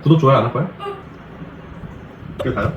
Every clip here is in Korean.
구독, 좋아요 안 할까요? 이거 다요?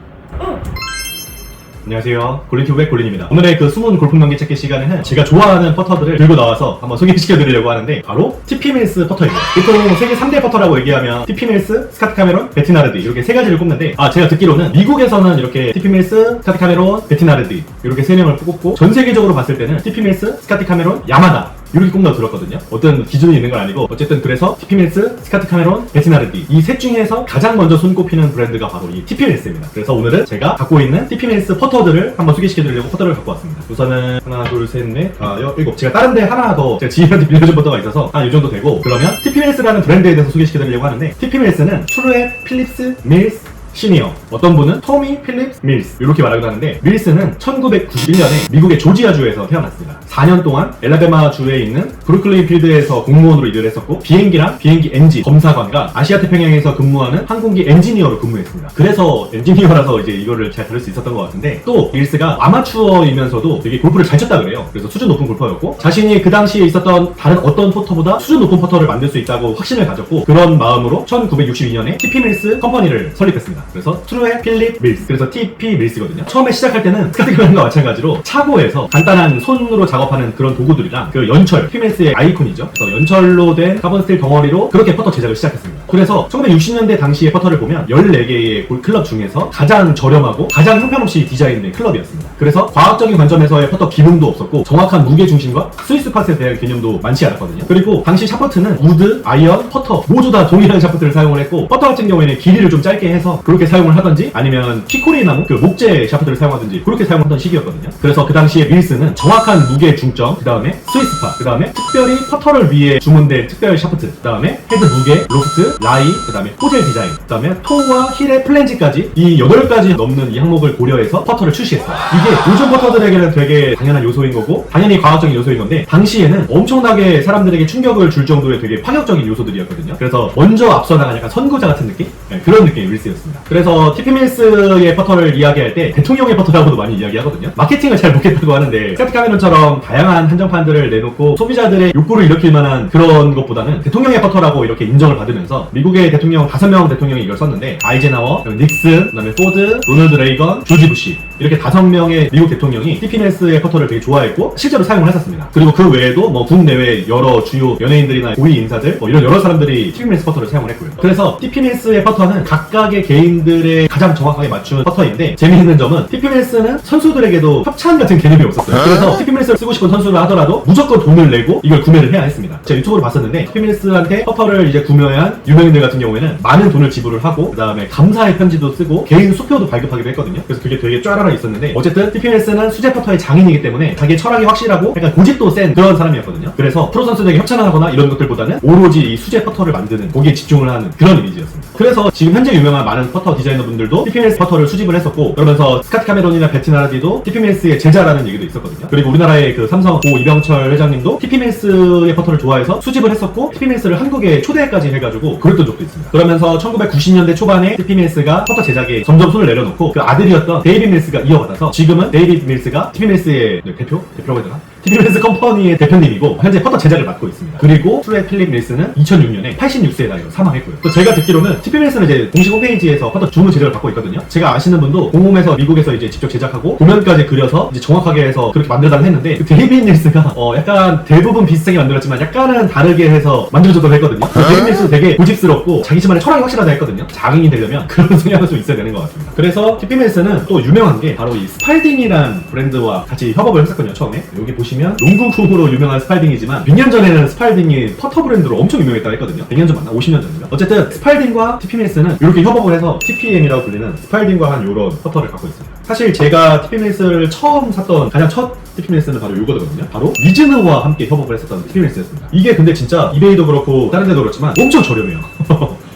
안녕하세요. 골린튜브의 골린입니다. 오늘의 그 숨은 골프 경기 찾기 시간에는 제가 좋아하는 퍼터들을 들고 나와서 한번 소개시켜드리려고 하는데 바로 TP밀스 퍼터입니다. 보통 세계 3대 퍼터라고 얘기하면 TP밀스, 스카트 카메론, 베티나르디 이렇게 세 가지를 꼽는데 제가 듣기로는 미국에서는 이렇게 TP밀스, 스카트 카메론, 베티나르디 이렇게 세 명을 꼽고 전 세계적으로 봤을 때는 TP밀스, 스카트 카메론, 야마다 이렇게 꼽는다고 들었거든요. 어떤 기준이 있는 건 아니고 어쨌든 그래서 TP밀스, 스카트 카메론, 베티나르디 이 셋 중에서 가장 먼저 손꼽히는 브랜드가 바로 이 TP밀스입니다. 그래서 오늘은 제가 갖고 있는 TP밀스 퍼터들을 한번 소개시켜드리려고 퍼터를 갖고 왔습니다. 우선은 하나, 둘, 셋, 넷, 일곱. 제가 다른 데 하나 더 제가 지인한테 빌려준 퍼터가 있어서 이 정도 되고, 그러면 TP밀스라는 브랜드에 대해서 소개시켜드리려고 하는데, TP밀스는 트루앳 필립스 밀스 시니어, 어떤 분은 토미 필립스 밀스 이렇게 말하기도 하는데, 밀스는 1991년에 미국의 조지아주에서 태어났습니다. 4년 동안 엘라베마 주에 있는 브루클린 필드에서 공무원으로 일을 했었고, 비행기랑 비행기 엔진 검사관과 아시아 태평양에서 근무하는 항공기 엔지니어로 근무했습니다. 그래서 엔지니어라서 이제 이거를 잘 다룰 수 있었던 것 같은데, 또 밀스가 아마추어이면서도 되게 골프를 잘 쳤다 그래요. 그래서 수준 높은 골퍼였고, 자신이 그 당시에 있었던 다른 어떤 퍼터보다 수준 높은 퍼터를 만들 수 있다고 확신을 가졌고, 그런 마음으로 1962년에 TP밀스 컴퍼니를 설립했습니다. 그래서 트루앳 필립 밀스, 그래서 TP 밀스거든요. 처음에 시작할 때는 스카트 카메론과 마찬가지로 차고에서 간단한 손으로 작업하는 그런 도구들이랑 그 연철, TP밀스의 아이콘이죠. 그래서 연철로 된 카본 스틸 덩어리로 그렇게 퍼터 제작을 시작했습니다. 그래서 1960년대 당시의 퍼터를 보면 14개의 클럽 중에서 가장 저렴하고 가장 형편없이 디자인된 클럽이었습니다. 그래서 과학적인 관점에서의 퍼터 기능도 없었고, 정확한 무게 중심과 스위스 팟에 대한 개념도 많지 않았거든요. 그리고 당시 샤프트는 우드, 아이언, 퍼터 모두 다 동일한 샤프트를 사용을 했고, 퍼터 같은 경우에는 길이를 좀 짧게 해서 그렇게 사용을 하던지, 아니면 피코리 나무 그 목재 샤프트를 사용하든지 그렇게 사용하던 시기였거든요. 그래서 그 당시에 밀스는 정확한 무게 중점, 그 다음에 스위스 팟, 그 다음에 특별히 퍼터를 위해 주문된 특별 샤프트, 그 다음에 헤드 무게, 로프트, 라이, 그 다음에 포젤 디자인, 그 다음에 토와 힐의 플랜지까지 이 8가지 넘는 이 항목을 고려해서 퍼터를 출시했어요. 이게 요즘 퍼터들에게는 되게 당연한 요소인 거고, 당연히 과학적인 요소인 건데, 당시에는 엄청나게 사람들에게 충격을 줄 정도의 되게 파격적인 요소들이었거든요. 그래서 먼저 앞서 나간 약간 선구자 같은 느낌? 그런 느낌의 밀스였습니다. 그래서 TP밀스의 퍼터를 이야기할 때 대통령의 퍼터라고도 많이 이야기하거든요. 마케팅을 잘 못했다고 하는데, 스카트 카메론처럼 다양한 한정판들을 내놓고 소비자들의 욕구를 일으킬 만한 그런 것보다는 대통령의 퍼터라고 이렇게 인정을 받으면서 미국의 대통령 5명 대통령이 이걸 썼는데, 아이젠하워, 닉슨, 그 다음에 포드, 로널드 레이건, 조지 부시 이렇게 5명의 미국 대통령이 TP밀스의 퍼터를 되게 좋아했고 실제로 사용을 했었습니다. 그리고 그 외에도 뭐 국내외 여러 주요 연예인들이나 고위 인사들 이런 여러 사람들이 TP밀스 퍼터를 사용을 했고요. 그래서 TP밀스의 퍼터는 각각의 개인들의 가장 정확하게 맞춘 퍼터인데, 재미있는 점은 TP밀스는 선수들에게도 협찬 같은 개념이 없었어요. 그래서 TP밀스를 쓰고 싶은 선수를 하더라도 무조건 돈을 내고 이걸 구매를 해야 했습니다. 제가 유튜브로 봤었는데, TP밀스한테 퍼터를 이제 구매한 유명인들 같은 경우에는 많은 돈을 지불을 하고, 그 다음에 감사의 편지도 쓰고 개인 수표도 발급하기도 했거든요. 그래서 그게 되게 쫘라라 있었는데, 어쨌든 TP밀스는 수제 퍼터의 장인이기 때문에 자기의 철학이 확실하고 약간 고집도 센 그런 사람이었거든요. 그래서 프로 선수들에게 협찬을 하거나 이런 것들보다는 오로지 이 수제 퍼터를 만드는 거기에 집중을 하는 그런 이미지였습니다. 그래서 지금 현재 유명한 많은 퍼터 디자이너분들도 TP밀스 퍼터를 수집을 했었고, 그러면서 스카트 카메론이나 베티나르디도 TP밀스의 제자라는 얘기도 있었거든요. 그리고 우리나라의 그 삼성 고 이병철 회장님도 TP밀스의 퍼터를 좋아해서 수집을 했었고, TP밀스를 한국에 초대까지 해가지고 그랬던 적도 있습니다. 그러면서 1990년대 초반에 TP밀스가 퍼터 제작에 점점 손을 내려놓고, 그 아들이었던 데이빗 밀스가 이어받아서 지금은 데이빗 밀스가 TP밀스의 대표라고 해야 되나? TP밀스 컴퍼니의 대표님이고 현재 퍼터 제작을 맡고 있습니다. 그리고 트루앳 필립 밀스는 2006년에 86세에 나이로 사망했고요. 또 제가 듣기로는 TP밀스는 이제 공식 홈페이지에서 퍼터 주문 제작을 받고 있거든요. 제가 아시는 분도 공홈에서 미국에서 이제 직접 제작하고 도면까지 그려서 이제 정확하게 해서 그렇게 만들어달라고 했는데, 그 데이빗 밀스가 약간 대부분 비슷하게 만들었지만 약간은 다르게 해서 만들어줬다고 했거든요. 데이빗 밀스도 되게 고집스럽고 자기만의 철학이 확실하다 했거든요. 장인이 되려면 그런 성향은 좀 있어야 되는 것 같습니다. 그래서 TP밀스는 또 유명한 게 바로 이 스팔딩이란 브랜드와 같이 협업을 했었거든요. 처음에 여기 보시면 농구공으로 유명한 스팔딩이지만 100년 전에는 스팔딩이 퍼터 브랜드로 엄청 유명했다고 했거든요. 100년 전 맞나? 50년 전인가? 어쨌든 스팔딩과 TP밀스는 이렇게 협업을 해서 TPM이라고 불리는 스팔딩과 한 요런 퍼터를 갖고 있습니다. 사실 제가 TP밀스를 처음 샀던 가장 첫 TP밀스는 바로 이거거든요. 바로 미즈노와 함께 협업을 했었던 TP밀스였습니다. 이게 근데 진짜 이베이도 그렇고 다른 데도 그렇지만 엄청 저렴해요.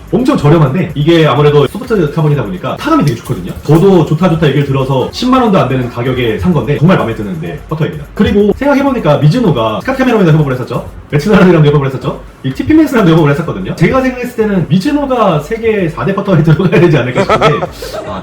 엄청 저렴한데, 이게 아무래도 소프트 카본이다 보니까 타감이 되게 좋거든요. 저도 좋다 얘기를 들어서 10만원도 안 되는 가격에 산 건데 정말 마음에 드는 퍼터입니다. 그리고 생각해보니까 미즈노가 스카트 카메론이랑 협업을 했었죠. 베티나르디랑 협업을 했었죠. 이 TP밀스랑 협업을 했었거든요. 제가 생각했을 때는 미즈노가 세계 4대 퍼터에 들어가야 되지 않을까 싶은데,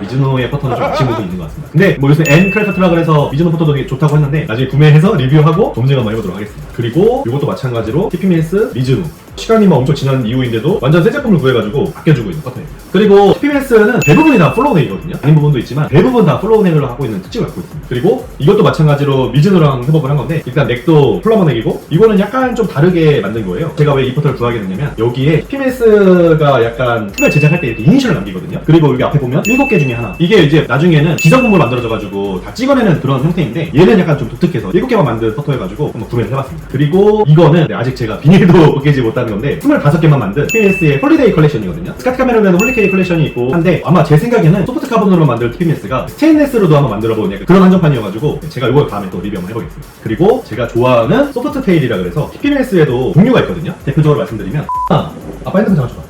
미즈노의 퍼터는 좀 아쉬운 것도 있는 것 같습니다. 근데 뭐 요새 N크래프트라 그래서 미즈노 퍼터도 되게 좋다고 했는데, 나중에 구매해서 리뷰하고 검증 한번 해보도록 하겠습니다. 그리고 이것도 마찬가지로 TP밀스, 미즈노 시간이 막 엄청 지난 이후인데도 완전 새 제품을 구해가지고 아껴주고 있는 퍼터입니다. 그리고 TPMS는 대부분이 다 플로우 넥이거든요. 아닌 부분도 있지만 대부분 다 플로우 넥으로 하고 있는 특징을 갖고 있습니다. 그리고 이것도 마찬가지로 미즈노랑 협업을 한 건데 일단 넥도 플러머 넥이고 이거는 약간 좀 다르게 만든 거예요. 제가 왜 이 퍼터를 구하게 됐냐면 여기에 TPMS가 약간 팁을 제작할 때 이렇게 이니셜을 남기거든요. 그리고 여기 앞에 보면 7개 중에 하나. 이게 이제 나중에는 기성품으로 만들어져가지고 다 찍어내는 그런 형태인데 얘는 약간 좀 독특해서 7개만 만든 퍼터여가지고 한번 구매를 해봤습니다. 그리고 이거는 아직 제가 비닐도 벗기지 못하는 건데 25개만 만든 TPMS의 홀리데이 컬렉션이거든요. 스카트 카메론에는 홀리데이 컬렉션이 있고 한데 아마 제 생각에는 소프트 카본으로 만든 TPMS가 스테인레스로도 한번 만들어본 약간 그런 한정판이어가지고 제가 이걸 다음에 또 리뷰 한번 해보겠습니다. 그리고 제가 좋아하는 소프트 테일이라 그래서 TPMS에도 종류가 있거든요. 대표적으로 말씀드리면 아빠 핸드폰 잠깐 줘봐.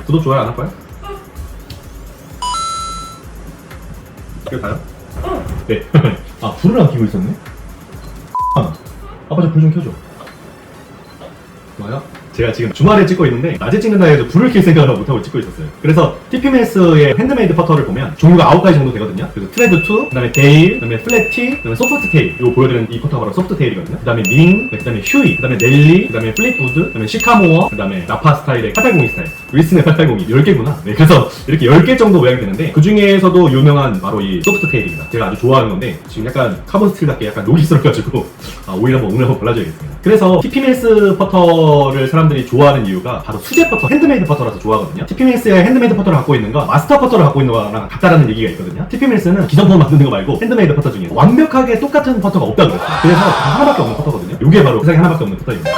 구독 좋아요 안 할 거야? 이거 다요? 네. 아 불을 안 켜고 있었네? 아빠 저 불 좀 켜줘. 뭐야? 제가 지금 주말에 찍고 있는데 낮에 찍는다 해도 불을 켤 생각을 못하고 찍고 있었어요. 그래서 TPMS의 핸드메이드 퍼터를 보면 종류가 9가지 정도 되거든요. 그래서 트레드2, 그 다음에 데일, 그 다음에 플래티, 그 다음에 소프트 테일. 이거 보여드리는 이 퍼터가 바로 소프트 테일이거든요. 그 다음에 밍, 그 다음에 휴이, 그 다음에 넬리, 그 다음에 플립우드, 그 다음에 시카모어, 그 다음에 나파 스타일의 880 스타일. 윌슨의 880이 10개구나. 네, 그래서 이렇게 10개 정도 모양이 되는데 그 중에서도 유명한 바로 이 소프트 테일입니다. 제가 아주 좋아하는 건데 지금 약간 카본 스틸답게 약간 녹이 슬어가지고 오히려 오늘 한번 발라줘야겠습니다. 그래서 TPMS 퍼터를 사람들이 좋아하는 이유가 바로 수제 퍼터, 핸드메이드 퍼터라서 좋아하거든요. TPMS의 핸드메이드 퍼터를 갖고 있는 거 마스터 퍼터를 갖고 있는 거랑 같다라는 얘기가 있거든요. TPMS는 기성품 만드는 거 말고 핸드메이드 퍼터 중에 완벽하게 똑같은 퍼터가 없다고 그랬어요. 그래서 하나밖에 없는 퍼터거든요. 이게 바로 세상에 하나밖에 없는 퍼터입니다.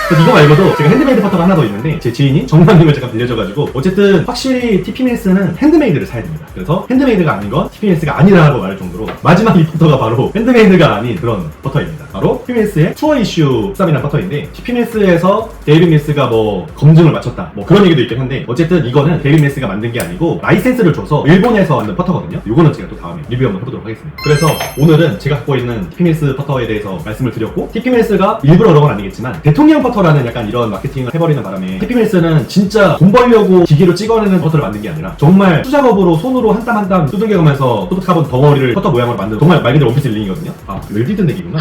그래서 이거 말고도 제가 핸드메이드 퍼터가 하나 더 있는데 제 지인이 정만님을 잠깐 빌려줘가지고 어쨌든 확실히 TPMS는 핸드메이드를 사야 됩니다. 그래서 핸드메이드가 아닌 건 TPMS가 아니라고 말할 정도로 마지막 이 퍼터가 바로 핸드메이드가 아닌 그런 퍼터입니다. 바로 TPMS의 투어 이슈 13이라는 퍼터인데 TPMS에서 데이빗 밀스가 뭐 검증을 마쳤다 뭐 그런 얘기도 있긴 한데 어쨌든 이거는 데이빗 밀스가 만든 게 아니고 라이센스를 줘서 일본에서 만든 퍼터거든요. 이거는 제가 또 다음에 리뷰 한번 해보도록 하겠습니다. 그래서 오늘은 제가 갖고 있는 TPMS 퍼터에 대해서 말씀을 드렸고 TPMS가 일부러 그런 건 아니겠지만 대통령 퍼터라는 약간 이런 마케팅을 해버리는 바람에 TPMS는 진짜 돈 벌려고 기계로 찍어내는 퍼터를 만든 게 아니라 정말 수작업으로 손으로 한 땀 한 땀 두들겨가면서 소프트 카본 덩어리를 퍼터 모양으로 만든 정말 말 그대로 원피스 링이거든요. 웰디드 넥이구나.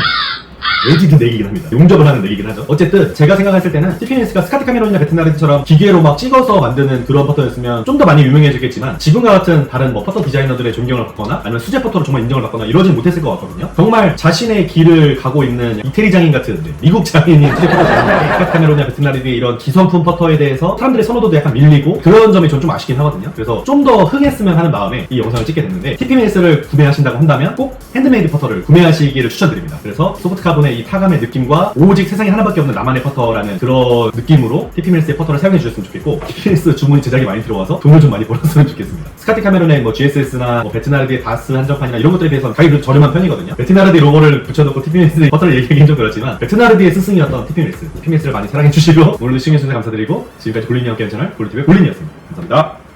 웰디드 넥이긴 합니다. 용접을 하는 넥이긴 하죠. 어쨌든 제가 생각했을 때는 TPMS가 스카트 카메론이나 베트나르드처럼 기계로 막 찍어서 만드는 그런 퍼터였으면 좀 더 많이 유명해졌겠지만 지금과 같은 다른 뭐 퍼터 디자이너들의 존경을 받거나 아니면 수제 퍼터로 정말 인정을 받거나 이러진 못했을 것 같거든요. 정말 자신의 길을 가고 있는 이태리 장인 같은 미국 장인인 수제 퍼터 디자이너인데 스카트 카메론이나 베트나르드의 이런 기성품 퍼터에 대해서 사람들의 선호도도 약간 밀리고 그런 점이 전 좀 아쉽긴 하거든요. 그래서 좀 더 흥했으면 하는 마음에 이 영상을 찍게 됐는데 TPMS를 구매하신다고 한다면 꼭 핸드메이드 퍼터를 구매하시기를 추천드립니다. 그래서 소프트 카본의 이 타감의 느낌과 오직 세상에 하나밖에 없는 나만의 퍼터라는 그런 느낌으로 TPMS의 퍼터를 사용해 주셨으면 좋겠고 TPMS 주문이 제작이 많이 들어와서 돈을 좀 많이 벌었으면 좋겠습니다. 스카트 카메론의 뭐 GSS나 뭐 베트나르드의 다스 한정판이나 이런 것들에 비해서 가격이 저렴한 편이거든요. 베트나르드 로고를 붙여놓고 TPMS 퍼터를 얘기하기는 좀 그렇지만 베트나르드의 스승이었던 TPMS를 많이 사랑해 주시고 오늘도 시청해 주셔서 감사드리고 지금까지 볼린이 함께한 채널 볼린TV의 볼린이었습니다. 감사합니다.